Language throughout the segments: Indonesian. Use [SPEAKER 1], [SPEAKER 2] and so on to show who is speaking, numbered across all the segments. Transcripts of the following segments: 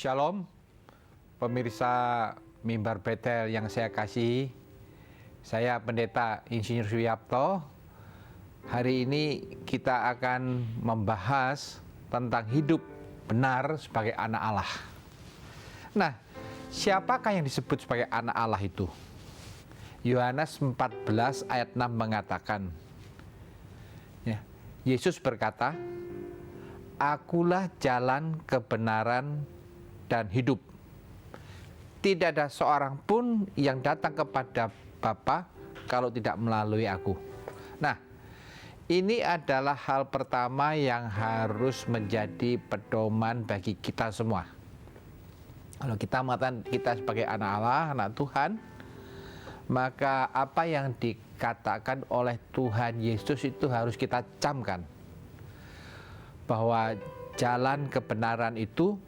[SPEAKER 1] Shalom, pemirsa Mimbar Betel yang saya kasihi. Saya Pendeta Insinyur Suyapto. Hari ini kita akan membahas tentang hidup benar sebagai anak Allah. Nah, siapakah yang disebut sebagai anak Allah itu? Yohanes 14 ayat 6 mengatakan, Yesus berkata, "Akulah jalan, kebenaran, dan hidup. Tidak ada seorang pun yang datang kepada Bapa kalau tidak melalui aku." Nah, ini adalah hal pertama yang harus menjadi pedoman bagi kita semua. Kalau kita mengatakan kita sebagai anak Allah, anak Tuhan, maka apa yang dikatakan oleh Tuhan Yesus itu harus kita camkan. Bahwa jalan kebenaran itu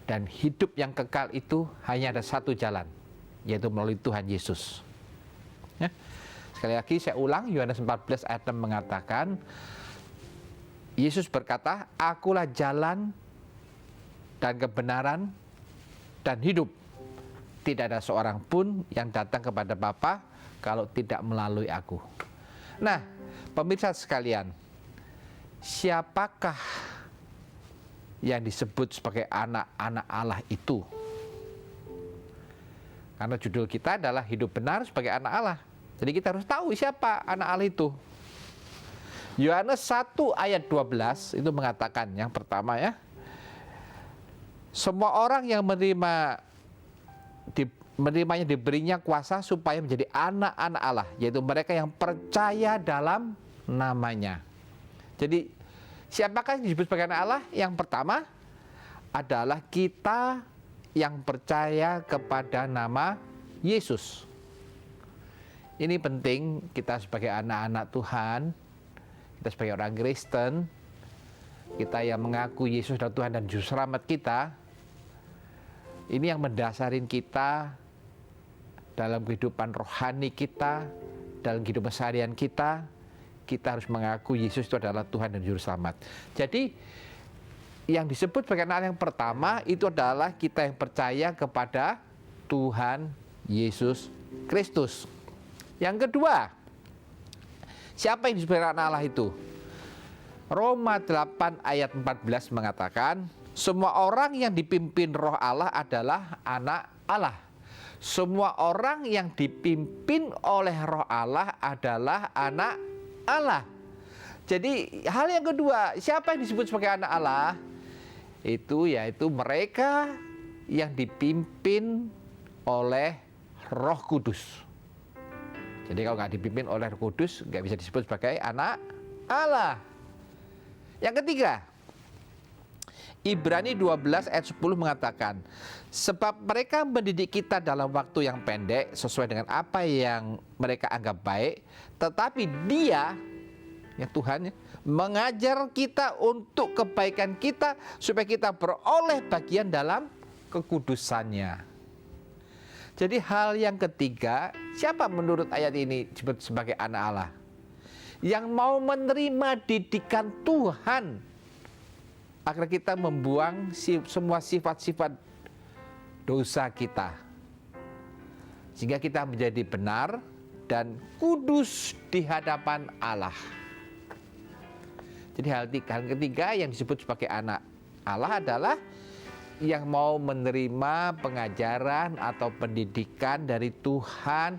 [SPEAKER 1] dan hidup yang kekal itu hanya ada satu jalan, yaitu melalui Tuhan Yesus. Ya. Sekali lagi saya ulang, Yohanes 14 ayat 6 mengatakan, Yesus berkata, "Akulah jalan dan kebenaran dan hidup. Tidak ada seorang pun yang datang kepada Bapa kalau tidak melalui aku." Nah, pemirsa sekalian, siapakah yang disebut sebagai anak-anak Allah itu? Karena judul kita adalah hidup benar sebagai anak Allah. Jadi kita harus tahu siapa anak Allah itu. Yohanes 1 ayat 12 itu mengatakan, yang pertama ya, semua orang yang menerimanya diberinya kuasa supaya menjadi anak-anak Allah, yaitu mereka yang percaya dalam namanya. Jadi siapakah yang disebut sebagai anak Allah? Yang pertama adalah kita yang percaya kepada nama Yesus. Ini penting, kita sebagai anak-anak Tuhan, kita sebagai orang Kristen, kita yang mengaku Yesus adalah Tuhan dan Juru Selamat kita, ini yang mendasarin kita dalam kehidupan rohani kita, dalam kehidupan seharian kita. Kita harus mengaku Yesus itu adalah Tuhan dan Juru Selamat. Jadi yang disebut sebagai anak yang pertama itu adalah kita yang percaya kepada Tuhan Yesus Kristus. Yang kedua, siapa yang disebut anak Allah itu? Roma 8 ayat 14 mengatakan, semua orang yang dipimpin Roh Allah adalah anak Allah. Semua orang yang dipimpin oleh Roh Allah adalah anak Allah. Jadi hal yang kedua, siapa yang disebut sebagai anak Allah? Itu yaitu mereka yang dipimpin oleh Roh Kudus. Jadi kalau nggak dipimpin oleh Roh Kudus, nggak bisa disebut sebagai anak Allah. Yang ketiga, Ibrani 12 ayat 10 mengatakan, sebab mereka mendidik kita dalam waktu yang pendek sesuai dengan apa yang mereka anggap baik, tetapi Dia, ya Tuhan, mengajar kita untuk kebaikan kita supaya kita beroleh bagian dalam kekudusannya. Jadi hal yang ketiga, siapa menurut ayat ini disebut sebagai anak Allah? Yang mau menerima didikan Tuhan agar kita membuang semua sifat-sifat dosa kita, sehingga kita menjadi benar dan kudus di hadapan Allah. Jadi hal ketiga yang disebut sebagai anak Allah adalah yang mau menerima pengajaran atau pendidikan dari Tuhan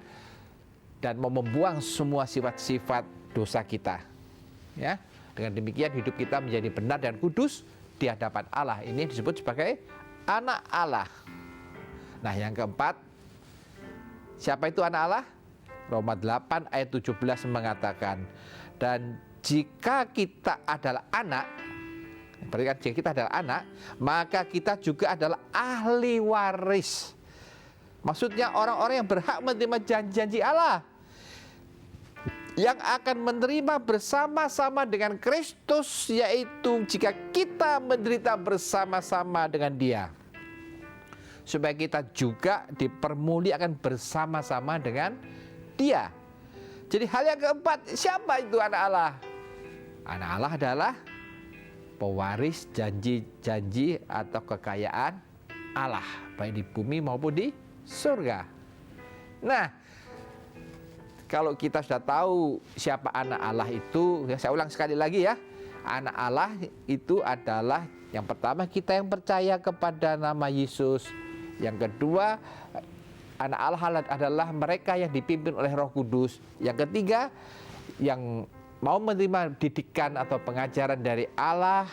[SPEAKER 1] dan mau membuang semua sifat-sifat dosa kita. Ya, dengan demikian hidup kita menjadi benar dan kudus di hadapan Allah. Ini disebut sebagai anak Allah. Nah, yang keempat, siapa itu anak Allah? Roma 8 ayat 17 mengatakan, dan jika kita adalah anak, berarti kan jika kita adalah anak, maka kita juga adalah ahli waris. Maksudnya orang-orang yang berhak menerima janji-janji Allah, yang akan menerima bersama-sama dengan Kristus, yaitu jika kita menderita bersama-sama dengan Dia, supaya kita juga dipermuliakan bersama-sama dengan Dia. Jadi hal yang keempat, siapa itu anak Allah? Anak Allah adalah pewaris janji-janji atau kekayaan Allah, baik di bumi maupun di surga. Nah, kalau kita sudah tahu siapa anak Allah itu, ya saya ulang sekali lagi ya, anak Allah itu adalah yang pertama kita yang percaya kepada nama Yesus. Yang kedua, anak Allah adalah mereka yang dipimpin oleh Roh Kudus. Yang ketiga, yang mau menerima didikan atau pengajaran dari Allah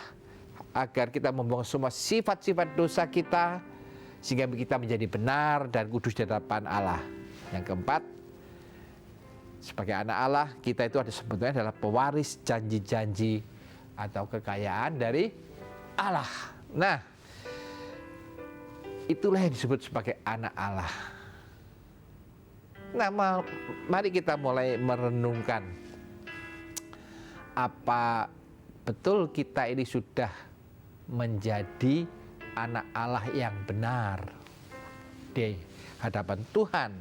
[SPEAKER 1] agar kita membuang semua sifat-sifat dosa kita sehingga kita menjadi benar dan kudus di hadapan Allah. Yang keempat, sebagai anak Allah kita itu sebetulnya adalah pewaris janji-janji atau kekayaan dari Allah. Nah, itulah yang disebut sebagai anak Allah. Nah, mari kita mulai merenungkan, apa betul kita ini sudah menjadi anak Allah yang benar di hadapan Tuhan.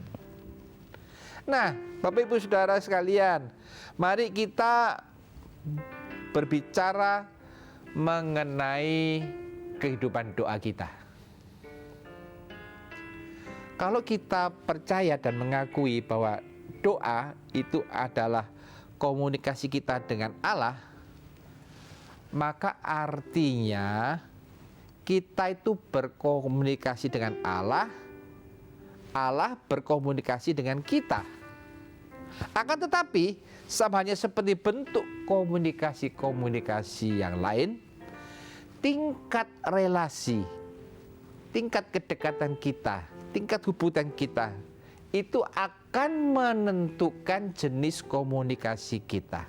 [SPEAKER 1] Nah, Bapak Ibu Saudara sekalian, mari kita berbicara mengenai kehidupan doa kita. Kalau kita percaya dan mengakui bahwa doa itu adalah komunikasi kita dengan Allah, maka artinya kita itu berkomunikasi dengan Allah, Allah berkomunikasi dengan kita. Akan tetapi, sama halnya seperti bentuk komunikasi-komunikasi yang lain, tingkat relasi, tingkat kedekatan kita, tingkat hubungan kita, itu akan menentukan jenis komunikasi kita.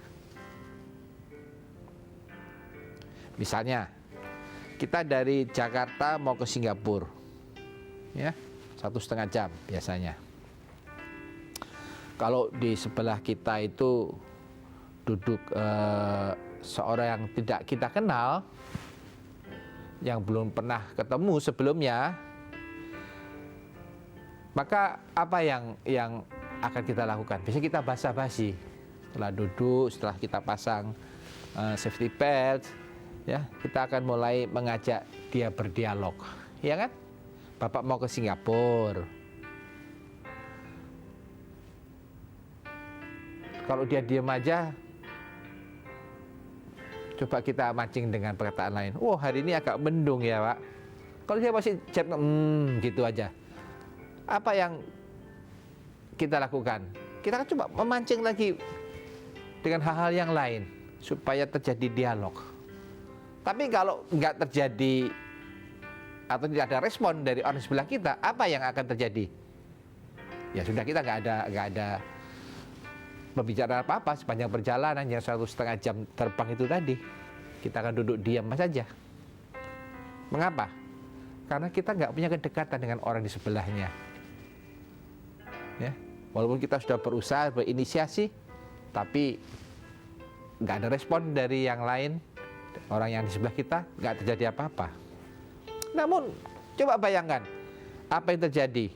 [SPEAKER 1] Misalnya, kita dari Jakarta mau ke Singapura, ya 1,5 jam biasanya. Kalau di sebelah kita itu duduk seorang yang tidak kita kenal, yang belum pernah ketemu sebelumnya, maka apa yang akan kita lakukan? Biasanya kita basa-basi. Setelah duduk, setelah kita pasang safety belt, ya, kita akan mulai mengajak dia berdialog, ya kan? Bapak mau ke Singapura. Kalau dia diam aja, coba kita mancing dengan perkataan lain. Wah, hari ini agak mendung ya, Pak. Kalau dia masih jawab, gitu aja. Apa yang kita lakukan? Kita akan coba memancing lagi dengan hal-hal yang lain supaya terjadi dialog. Tapi kalau nggak terjadi atau tidak ada respon dari orang sebelah kita, apa yang akan terjadi? Ya sudah, kita nggak ada pembicaraan apa-apa sepanjang perjalanan yang 1,5 jam terbang itu tadi. Kita akan duduk diam saja. Mengapa? Karena kita nggak punya kedekatan dengan orang di sebelahnya. Ya, walaupun kita sudah berusaha berinisiasi, tapi nggak ada respon dari yang lain. Orang yang di sebelah kita, nggak terjadi apa-apa. Namun, coba bayangkan apa yang terjadi.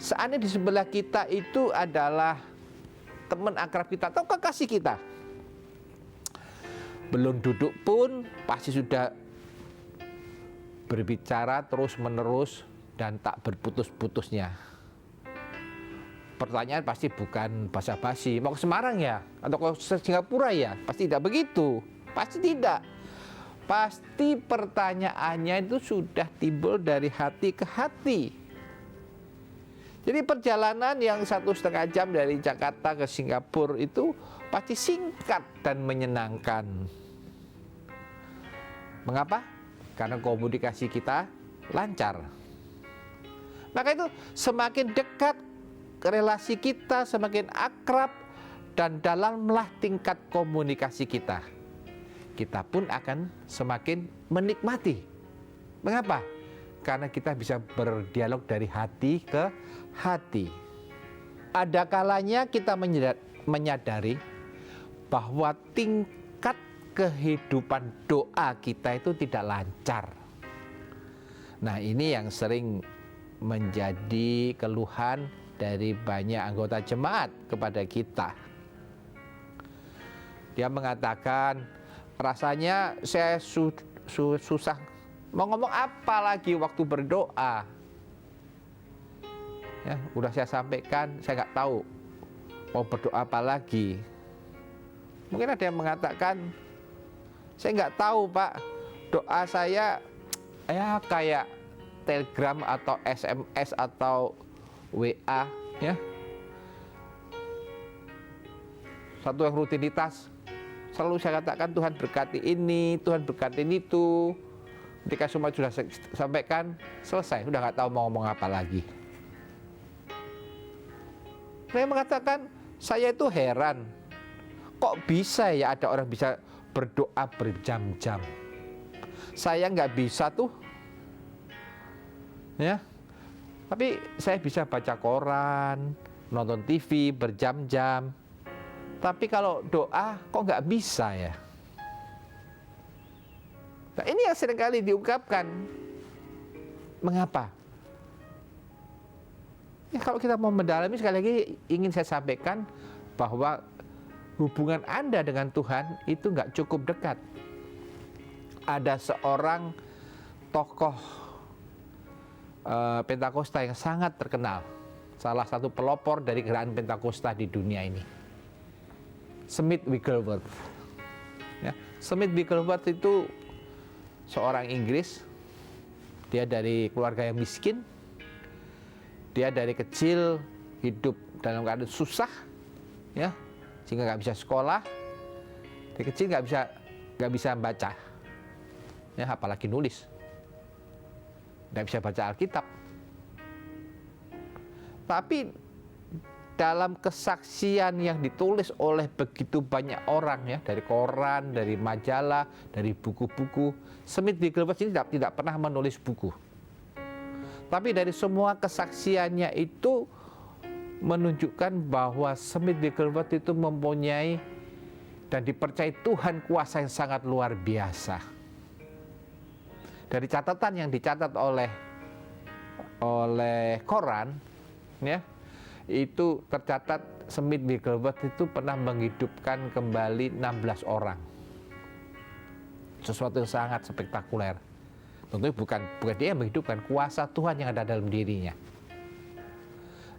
[SPEAKER 1] Seandainya di sebelah kita itu adalah teman akrab kita atau kekasih kita. Belum duduk pun pasti sudah berbicara terus-menerus dan tak berputus-putusnya. Pertanyaan pasti bukan basa-basi, mau ke Semarang ya? Atau ke Singapura ya? Pasti tidak begitu. Pasti tidak. Pasti pertanyaannya itu sudah timbul dari hati ke hati. Jadi perjalanan yang 1,5 jam dari Jakarta ke Singapura itu pasti singkat dan menyenangkan. Mengapa? Karena komunikasi kita lancar. Maka itu semakin dekat relasi kita, semakin akrab dan dalamlah tingkat komunikasi kita, kita pun akan semakin menikmati. Mengapa? Karena kita bisa berdialog dari hati ke hati. Ada kalanya kita menyadari bahwa tingkat kehidupan doa kita itu tidak lancar. Nah, ini yang sering menjadi keluhan dari banyak anggota jemaat kepada kita. Dia mengatakan, rasanya saya susah. Mau ngomong apa lagi waktu berdoa? Ya, udah saya sampaikan, saya nggak tahu mau berdoa apa lagi. Mungkin ada yang mengatakan, saya nggak tahu Pak, doa saya ya kayak telegram atau SMS atau WA, ya. Satu yang rutinitas. Selalu saya katakan Tuhan berkati ini, Tuhan berkati itu. Ketika semua sudah sampaikan, selesai, sudah nggak tahu mau ngomong apa lagi. Saya mengatakan, saya itu heran, kok bisa ya ada orang bisa berdoa berjam-jam. Saya nggak bisa tuh, ya. Tapi saya bisa baca koran, nonton TV berjam-jam. Tapi kalau doa kok nggak bisa ya? Nah, ini yang seringkali diungkapkan. Mengapa? Ya, kalau kita mau mendalami, sekali lagi ingin saya sampaikan bahwa hubungan Anda dengan Tuhan itu nggak cukup dekat. Ada seorang tokoh Pentakosta yang sangat terkenal, salah satu pelopor dari gerakan Pentakosta di dunia ini, Smith Wigglesworth. Ya, Smith Wigglesworth itu seorang Inggris. Dia dari keluarga yang miskin. Dia dari kecil hidup dalam keadaan susah, ya, sehingga nggak bisa sekolah. Dari kecil nggak bisa baca, ya, apalagi nulis. Nggak bisa baca Alkitab. Tapi dalam kesaksian yang ditulis oleh begitu banyak orang, ya, dari koran, dari majalah, dari buku-buku, Smith Wigglesworth ini tidak pernah menulis buku. Tapi dari semua kesaksiannya itu menunjukkan bahwa Smith Wigglesworth itu mempunyai dan dipercayai Tuhan kuasa yang sangat luar biasa. Dari catatan yang dicatat oleh koran, ya, itu tercatat Smith Wigglesworth itu pernah menghidupkan kembali 16 orang. Sesuatu yang sangat spektakuler. Tentunya bukan dia yang menghidupkan, kuasa Tuhan yang ada dalam dirinya.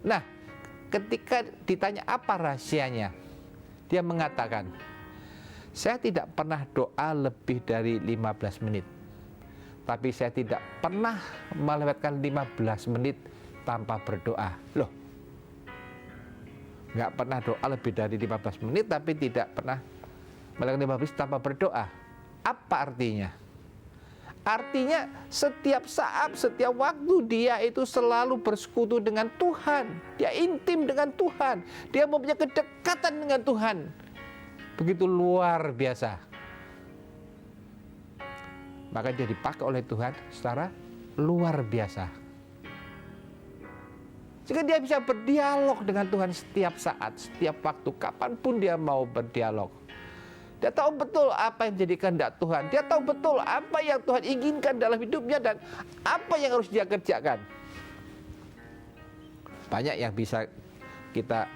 [SPEAKER 1] Nah, ketika ditanya apa rahasianya, dia mengatakan, saya tidak pernah doa lebih dari 15 menit. Tapi saya tidak pernah melewatkan 15 menit tanpa berdoa. Loh, nggak pernah doa lebih dari 15 menit, tapi tidak pernah melewatkan 15 menit tanpa berdoa. Apa artinya? Artinya setiap saat, setiap waktu dia itu selalu bersekutu dengan Tuhan. Dia intim dengan Tuhan. Dia mempunyai kedekatan dengan Tuhan. Begitu luar biasa. Maka dia dipakai oleh Tuhan secara luar biasa. Sehingga dia bisa berdialog dengan Tuhan setiap saat, setiap waktu, kapanpun dia mau berdialog. Dia tahu betul apa yang jadi kehendak Tuhan. Dia tahu betul apa yang Tuhan inginkan dalam hidupnya dan apa yang harus dia kerjakan. Banyak yang bisa kita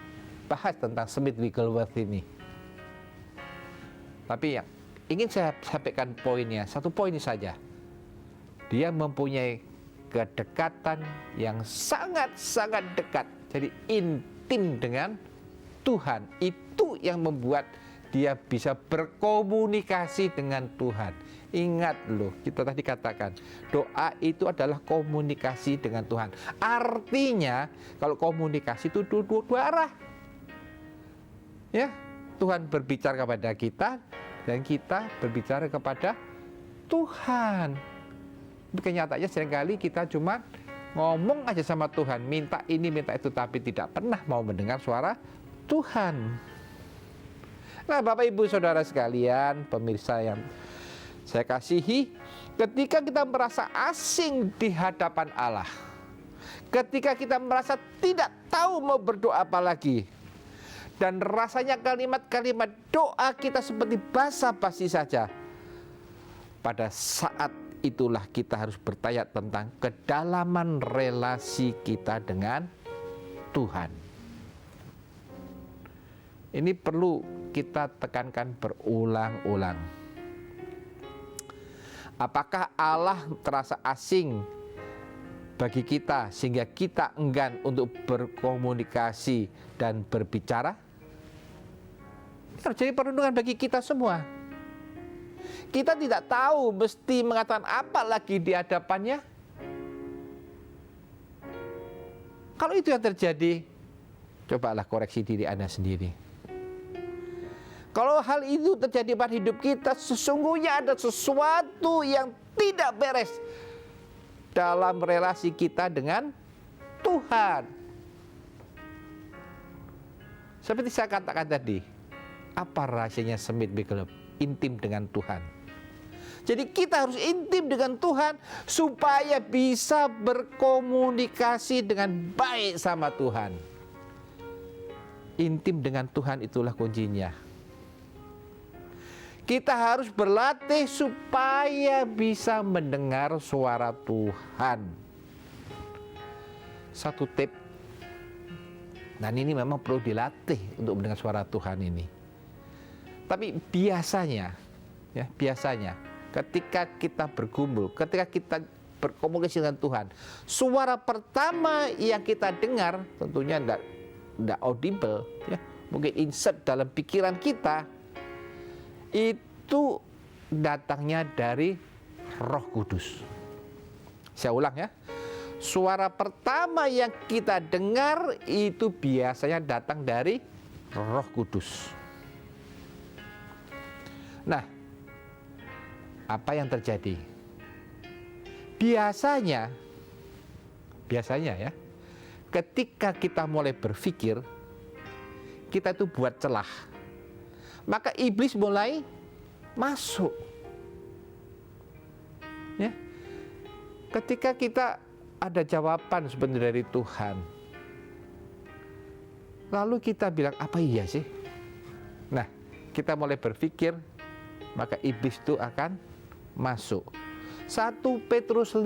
[SPEAKER 1] bahas tentang Smith Wigglesworth ini. Tapi yang ingin saya sampaikan poinnya, satu poin saja. Dia mempunyai kedekatan yang sangat-sangat dekat. Jadi intim dengan Tuhan. Itu yang membuat dia bisa berkomunikasi dengan Tuhan. Ingat loh, kita tadi katakan, doa itu adalah komunikasi dengan Tuhan. Artinya, kalau komunikasi itu dua arah. Ya, Tuhan berbicara kepada kita, dan kita berbicara kepada Tuhan. Kenyataannya seringkali kita cuma ngomong aja sama Tuhan, minta ini, minta itu, tapi tidak pernah mau mendengar suara Tuhan. Nah, Bapak Ibu Saudara sekalian, pemirsa yang saya kasihi, ketika kita merasa asing di hadapan Allah, ketika kita merasa tidak tahu mau berdoa apa lagi, dan rasanya kalimat-kalimat doa kita seperti basa-basi saja, pada saat itulah kita harus bertanya tentang kedalaman relasi kita dengan Tuhan. Ini perlu kita tekankan berulang-ulang. Apakah Allah terasa asing bagi kita sehingga kita enggan untuk berkomunikasi dan berbicara? Ini harus jadi perenungan bagi kita semua. Kita tidak tahu mesti mengatakan apa lagi di hadapannya. Kalau itu yang terjadi, cobalah koreksi diri Anda sendiri. Kalau hal itu terjadi pada hidup kita, sesungguhnya ada sesuatu yang tidak beres dalam relasi kita dengan Tuhan. Seperti saya katakan tadi, apa rahasianya Smith Wigglesworth? Intim dengan Tuhan. Jadi kita harus intim dengan Tuhan supaya bisa berkomunikasi dengan baik sama Tuhan. Intim dengan Tuhan itulah kuncinya. Kita harus berlatih supaya bisa mendengar suara Tuhan. Satu tip, dan ini memang perlu dilatih untuk mendengar suara Tuhan ini. Tapi biasanya, ketika kita bergumul, ketika kita berkomunikasi dengan Tuhan, suara pertama yang kita dengar tentunya tidak audible, ya, mungkin insert dalam pikiran kita, itu datangnya dari Roh Kudus. Saya ulang ya. Suara pertama yang kita dengar itu biasanya datang dari Roh Kudus. Nah, apa yang terjadi? Biasanya ya, ketika kita mulai berpikir, kita itu buat celah. Maka iblis mulai masuk. Ya. Ketika kita ada jawaban sebenarnya dari Tuhan, lalu kita bilang, apa iya sih? Nah, kita mulai berpikir, maka iblis itu akan masuk. 1 Petrus 5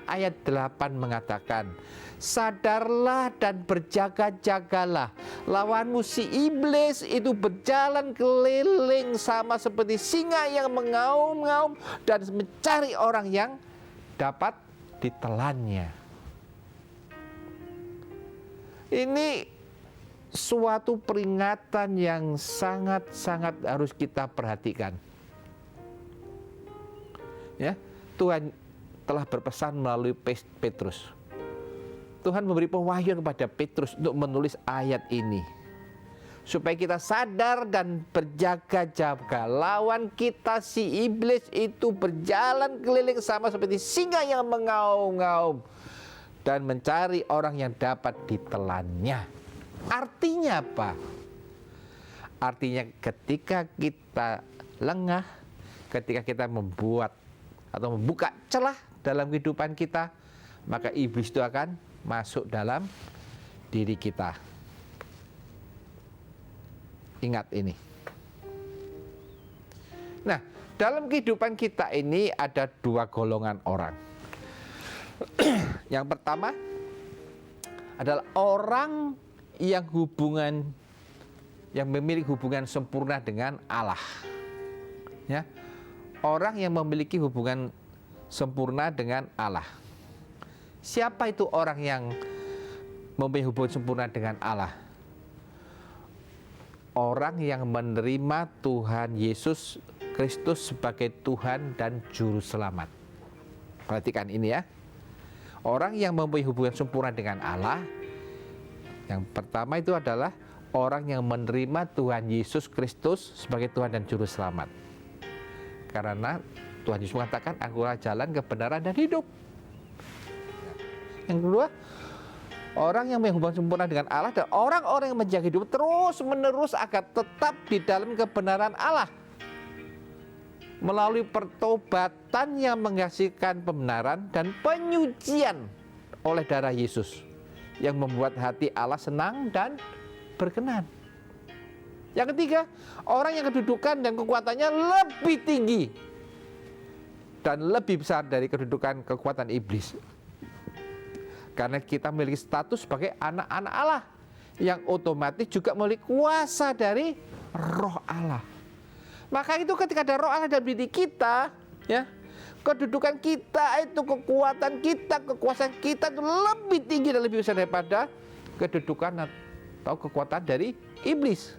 [SPEAKER 1] ayat 8 mengatakan, sadarlah dan berjaga-jagalah. Lawanmu si iblis itu berjalan keliling sama seperti singa yang mengaum-ngaum dan mencari orang yang dapat ditelannya. Ini suatu peringatan yang sangat-sangat harus kita perhatikan. Ya, Tuhan telah berpesan melalui Petrus. Tuhan memberi pewahyuan kepada Petrus untuk menulis ayat ini, supaya kita sadar dan berjaga-jaga. Lawan kita si iblis itu berjalan keliling sama seperti singa yang mengaum-ngaum dan mencari orang yang dapat ditelannya. Artinya apa? Artinya ketika kita lengah, ketika kita membuat atau membuka celah dalam kehidupan kita, maka iblis itu akan masuk dalam diri kita. Ingat ini. Nah, dalam kehidupan kita ini ada 2 golongan orang. Yang pertama adalah orang yang memiliki hubungan sempurna dengan Allah. Ya. Orang yang memiliki hubungan sempurna dengan Allah. Siapa itu orang yang memiliki hubungan sempurna dengan Allah? Orang yang menerima Tuhan Yesus Kristus sebagai Tuhan dan Juru Selamat. Perhatikan ini ya. Orang yang memiliki hubungan sempurna dengan Allah, yang pertama itu adalah orang yang menerima Tuhan Yesus Kristus sebagai Tuhan dan Juru Selamat. Karena Tuhan Yesus mengatakan, akulah jalan, kebenaran, dan hidup. Yang kedua, orang yang memiliki hubungan sempurna dengan Allah dan orang-orang yang menjaga hidup terus-menerus agar tetap di dalam kebenaran Allah. Melalui pertobatan yang menghasilkan pembenaran dan penyucian oleh darah Yesus, yang membuat hati Allah senang dan berkenan. Yang ketiga, orang yang kedudukan dan kekuatannya lebih tinggi dan lebih besar dari kedudukan kekuatan iblis. Karena kita memiliki status sebagai anak-anak Allah, yang otomatis juga memiliki kuasa dari Roh Allah. Maka itu ketika ada Roh Allah dalam diri kita, ya, Kedudukan kita itu, kekuatan kita, kekuasaan kita itu lebih tinggi dan lebih besar daripada kedudukan atau kekuatan dari iblis.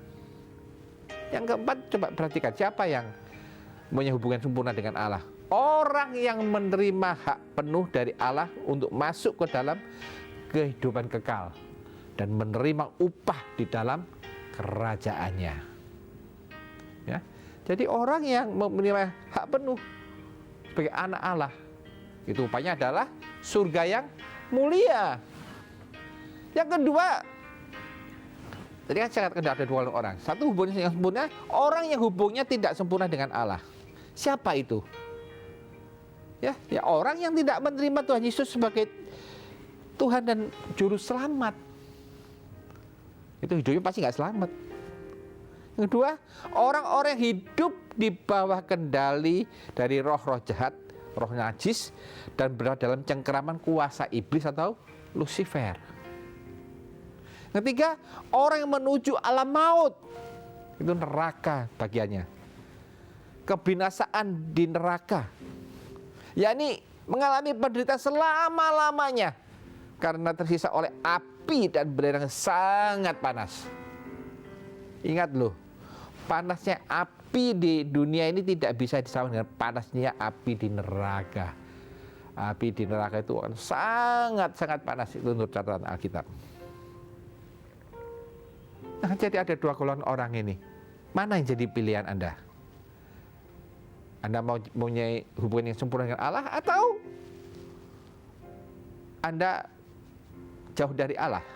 [SPEAKER 1] Yang keempat, coba perhatikan siapa yang punya hubungan sempurna dengan Allah. Orang yang menerima hak penuh dari Allah untuk masuk ke dalam kehidupan kekal dan menerima upah di dalam kerajaannya. Ya. Jadi orang yang menerima hak penuh sebagai anak Allah, itu upahnya adalah surga yang mulia. Yang kedua, tadi kan saya katakan ada dua orang. Satu hubungan yang sempurna, orang yang hubungnya tidak sempurna dengan Allah. Siapa itu? Ya orang yang tidak menerima Tuhan Yesus sebagai Tuhan dan Juru Selamat. Itu hidupnya pasti nggak selamat. Yang kedua, orang-orang yang hidup di bawah kendali dari roh-roh jahat, roh najis, dan berada dalam cengkeraman kuasa iblis atau Lucifer. Yang ketiga, orang yang menuju alam maut. Itu neraka bagiannya. Kebinasaan di neraka. Yakni mengalami penderitaan selama-lamanya karena tersisa oleh api dan belerang sangat panas. Ingat loh, panasnya api di dunia ini tidak bisa disamakan dengan panasnya api di neraka. Api di neraka itu akan sangat-sangat panas, itu menurut catatan Alkitab. Nah, jadi ada dua golongan orang ini. Mana yang jadi pilihan Anda? Anda mau mempunyai hubungan yang sempurna dengan Allah, atau Anda jauh dari Allah?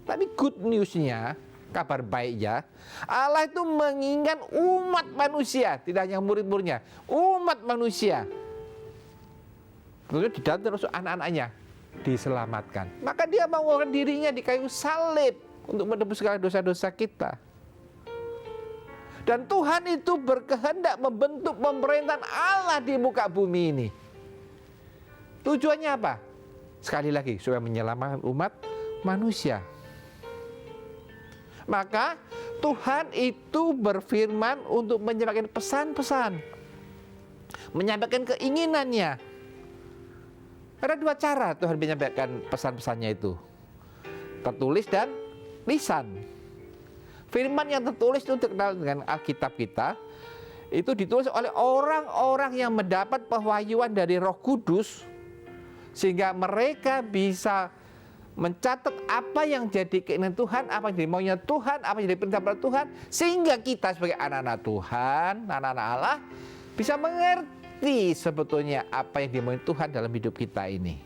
[SPEAKER 1] Tapi good news-nya, kabar baiknya, Allah itu menginginkan umat manusia, tidak hanya murid-muridnya, umat manusia, tentunya di dalam termasuk anak-anaknya, diselamatkan. Maka dia mengorbankan dirinya di kayu salib untuk menebus segala dosa-dosa kita. Dan Tuhan itu berkehendak membentuk pemerintahan Allah di muka bumi ini. Tujuannya apa? Sekali lagi, supaya menyelamatkan umat manusia. Maka Tuhan itu berfirman untuk menyampaikan pesan-pesan, menyampaikan keinginannya. Ada dua cara Tuhan menyampaikan pesan-pesannya itu, tertulis dan lisan. Firman yang tertulis itu terkenal dengan Alkitab kita, itu ditulis oleh orang-orang yang mendapat pewahyuan dari Roh Kudus, sehingga mereka bisa mencatat apa yang jadi keinginan Tuhan, apa yang jadi maunya Tuhan, apa yang jadi perintah Tuhan, sehingga kita sebagai anak-anak Tuhan, anak-anak Allah, bisa mengerti sebetulnya apa yang dimauin Tuhan dalam hidup kita ini.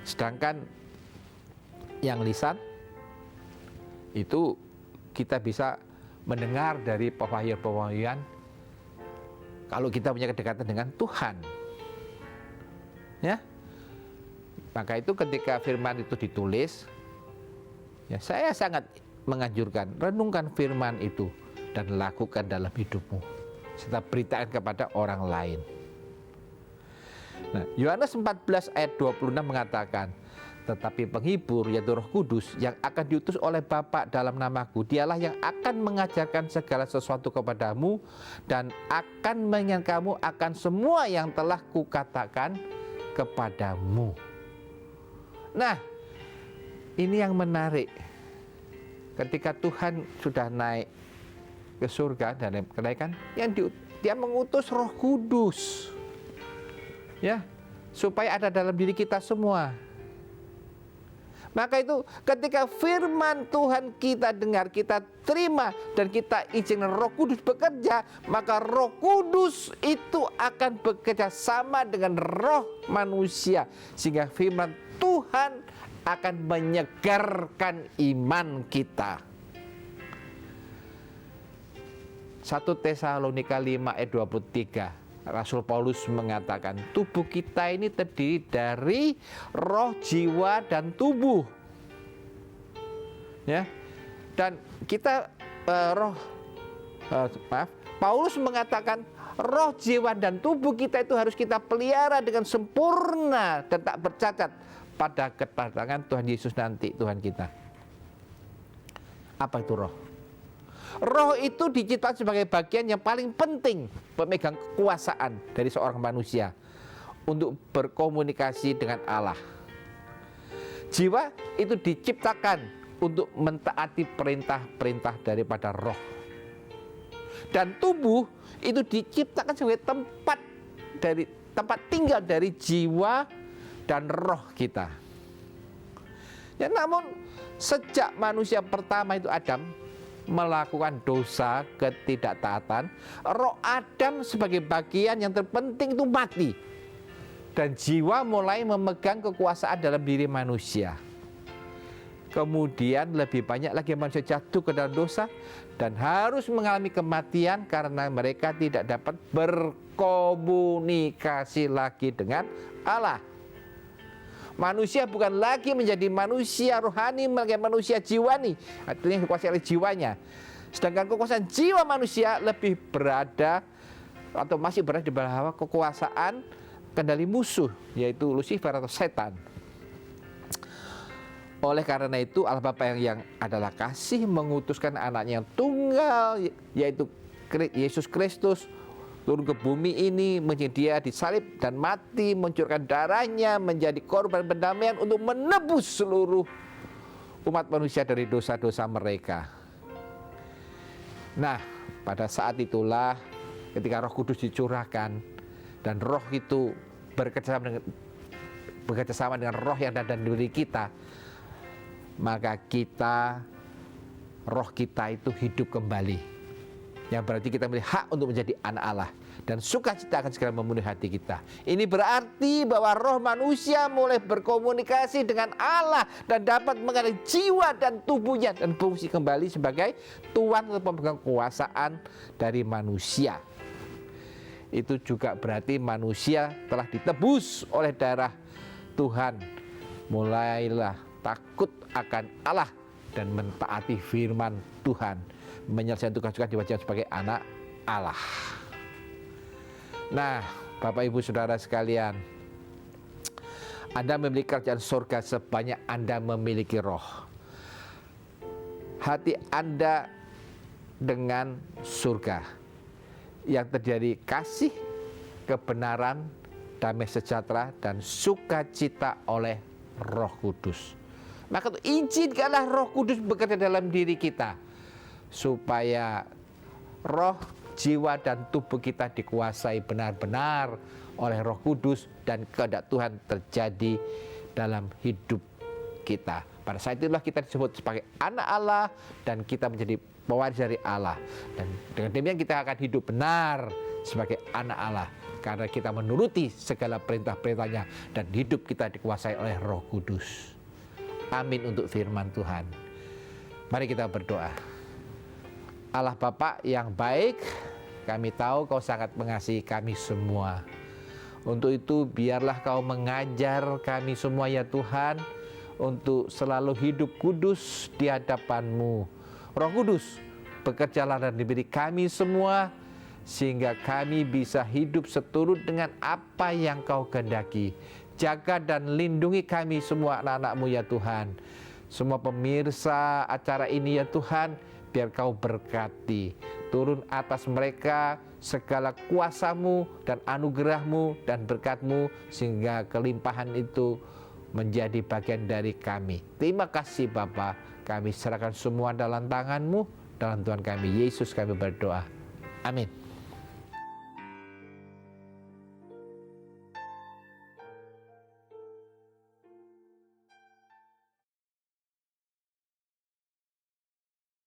[SPEAKER 1] Sedangkan yang lisan itu kita bisa mendengar dari pewahyuan-pewahyuan kalau kita punya kedekatan dengan Tuhan. Ya. Maka itu ketika firman itu ditulis, ya saya sangat menganjurkan, renungkan firman itu dan lakukan dalam hidupmu, serta beritakan kepada orang lain. Nah, Yohanes 14 ayat 26 mengatakan, tetapi penghibur, yaitu Roh Kudus, yang akan diutus oleh Bapa dalam namaku, dialah yang akan mengajarkan segala sesuatu kepadamu dan akan mengingatkan kamu akan semua yang telah kukatakan kepadamu. Nah, ini yang menarik. Ketika Tuhan sudah naik ke surga dan kenaikan, dia mengutus Roh Kudus, ya, supaya ada dalam diri kita semua. Maka itu ketika firman Tuhan kita dengar, kita terima, dan kita izinkan Roh Kudus bekerja, maka Roh Kudus itu akan bekerja sama dengan roh manusia, sehingga firman Tuhan akan menyegarkan iman kita. 1 Tesalonika 5 ayat 23. Rasul Paulus mengatakan, tubuh kita ini terdiri dari roh, jiwa, dan tubuh. Ya, dan kita Paulus mengatakan roh, jiwa, dan tubuh kita itu harus kita pelihara dengan sempurna dan tak bercacat pada kedatangan Tuhan Yesus nanti, Tuhan kita. Apa itu roh? Roh itu diciptakan sebagai bagian yang paling penting pemegang kekuasaan dari seorang manusia untuk berkomunikasi dengan Allah. Jiwa itu diciptakan untuk mentaati perintah-perintah daripada roh. Dan tubuh itu diciptakan sebagai tempat tinggal dari jiwa dan roh kita. Ya, namun sejak manusia pertama itu Adam melakukan dosa ketidaktaatan, roh Adam sebagai bagian yang terpenting itu mati. Dan jiwa mulai memegang kekuasaan dalam diri manusia. Kemudian lebih banyak lagi manusia jatuh ke dalam dosa dan harus mengalami kematian karena mereka tidak dapat berkomunikasi lagi dengan Allah. Manusia bukan lagi menjadi manusia rohani, menjadi manusia jiwani, artinya dikuasai oleh jiwanya. Sedangkan kekuasaan jiwa manusia lebih berada atau masih berada di bawah kekuasaan kendali musuh, yaitu Lucifer atau setan. Oleh karena itu Allah Bapa yang adalah kasih mengutuskan anaknya yang tunggal, yaitu Yesus Kristus, turun ke bumi ini, dia disalib dan mati, mencurahkan darahnya menjadi korban pendamaian untuk menebus seluruh umat manusia dari dosa-dosa mereka. Nah, pada saat itulah ketika Roh Kudus dicurahkan dan Roh itu bekerjasama dengan Roh yang ada dalam diri kita, maka roh kita itu hidup kembali. Yang berarti kita memiliki hak untuk menjadi anak Allah. Dan sukacita akan segera memenuhi hati kita. Ini berarti bahwa roh manusia mulai berkomunikasi dengan Allah dan dapat mengenai jiwa dan tubuhnya dan berfungsi kembali sebagai Tuhan atau pemegang kekuasaan dari manusia. Itu juga berarti manusia telah ditebus oleh darah Tuhan. Mulailah takut akan Allah dan mentaati firman Tuhan, menyelesaikan tugas-tugas diwajibkan sebagai anak Allah. Nah, Bapak Ibu Saudara sekalian, Anda memiliki kerajaan surga sebanyak Anda memiliki roh. Hati Anda dengan surga yang terjadi kasih, kebenaran, damai sejahtera, dan sukacita oleh Roh Kudus. Maka izinkanlah Roh Kudus bekerja dalam diri kita supaya roh, jiwa, dan tubuh kita dikuasai benar-benar oleh Roh Kudus dan kehendak Tuhan terjadi dalam hidup kita. Pada saat itulah kita disebut sebagai anak Allah dan kita menjadi pewaris dari Allah. Dan dengan demikian kita akan hidup benar sebagai anak Allah karena kita menuruti segala perintah-perintahnya dan hidup kita dikuasai oleh Roh Kudus. Amin untuk firman Tuhan. Mari kita berdoa. Allah Bapa yang baik, kami tahu Kau sangat mengasihi kami semua. Untuk itu biarlah Kau mengajar kami semua ya Tuhan, untuk selalu hidup kudus di hadapan-Mu. Roh Kudus, bekerjalah dalam diri kami semua, sehingga kami bisa hidup seturut dengan apa yang Kau kehendaki. Jaga dan lindungi kami semua anak-anak-Mu ya Tuhan. Semua pemirsa acara ini ya Tuhan, biar Kau berkati. Turun atas mereka segala kuasa-Mu dan anugerah-Mu dan berkat-Mu, sehingga kelimpahan itu menjadi bagian dari kami. Terima kasih Bapa, kami serahkan semua dalam tangan-Mu. Dalam Tuhan kami Yesus kami berdoa. Amin.